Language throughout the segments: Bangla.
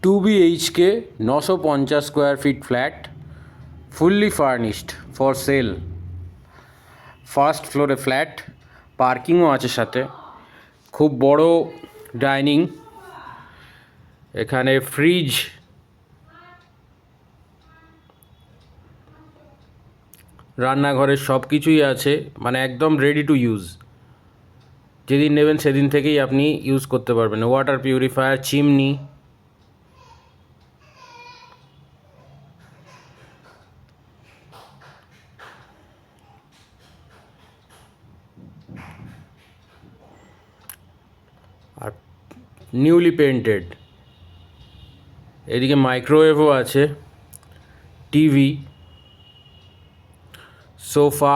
Two BHK 950 square feet flat, fully furnished for sale. First ফ্লোরে ফ্ল্যাট, পার্কিংও আছে সাথে। খুব বড় ডাইনিং, এখানে ফ্রিজ, রান্নাঘরের সব কিছুই আছে, মানে একদম রেডি টু ইউজ। যেদিন নেবেন সেদিন থেকেই আপনি ইউজ করতে পারবেন। ওয়াটার পিউরিফায়ার, চিমনি, আর নিউলি পেন্টেড। এদিকে মাইক্রোওয়েভও আছে, টিভি, সোফা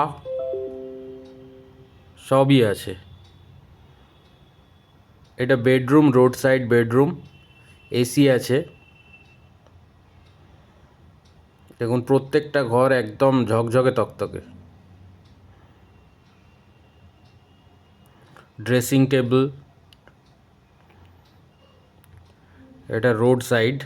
সবই আছে। এটা bedroom, road side bedroom, AC আছে। দেখুন প্রত্যেকটা ঘর একদম ঝকঝকে তকতকে। ড্রেসিং টেবিল, এটা রোড সাইড।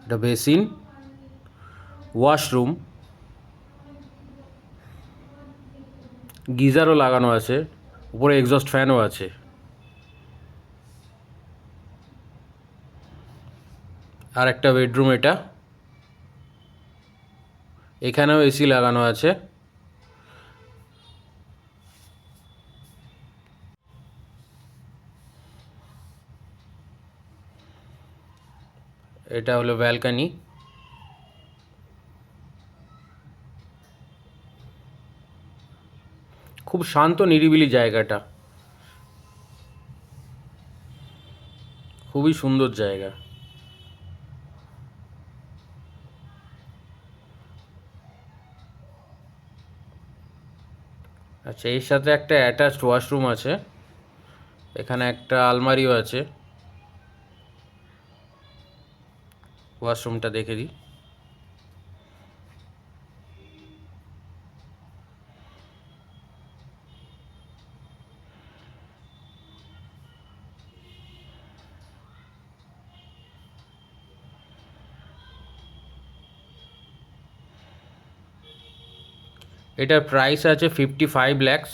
এটা বেসিন, ওয়াশরুম, গিজারও লাগানো আছে, উপরে এক্সস্ট ফ্যানও আছে। আর একটা বেডরুম, এটা এখানেও এসি লাগানো আছে। এটা হলো ব্যালকনি। খুব শান্ত নিরিবিলি জায়গাটা, খুবই সুন্দর জায়গা। আচ্ছা, এর সাথে একটা অ্যাটাচড ওয়াশরুম আছে, এখানে একটা আলমারিও আছে। ওয়াশরুমটা দেখে দিই। এটার প্রাইস আছে 55 lakhs,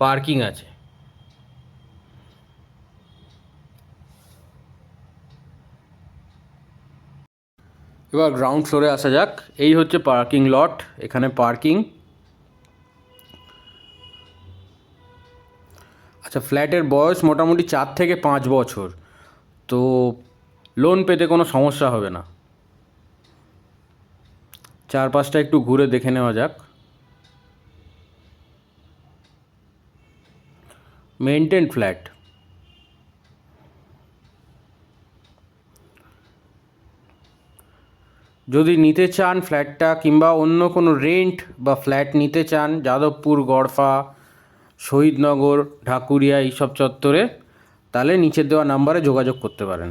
পার্কিং আছে। এবার গ্রাউন্ড ফ্লোরে আসা যাক। এই হচ্ছে পার্কিং লট, এখানে পার্কিং। আচ্ছা, ফ্ল্যাটের বয়স মোটামুটি 4 থেকে 5 বছর, তো লোন পেতে কোনো সমস্যা হবে না। চারপাশটা একটু ঘুরে দেখে নেওয়া যাক। Maintain flat. যদি নিতে চান ফ্ল্যাটটা, কিংবা অন্য কোনো রেন্ট বা ফ্ল্যাট নিতে চান যাদবপুর, গড়ফা, শহীদনগর, ঢাকুরিয়া এইসব চত্বরে, তাহলে নিচের দেওয়া নাম্বারে যোগাযোগ করতে পারেন।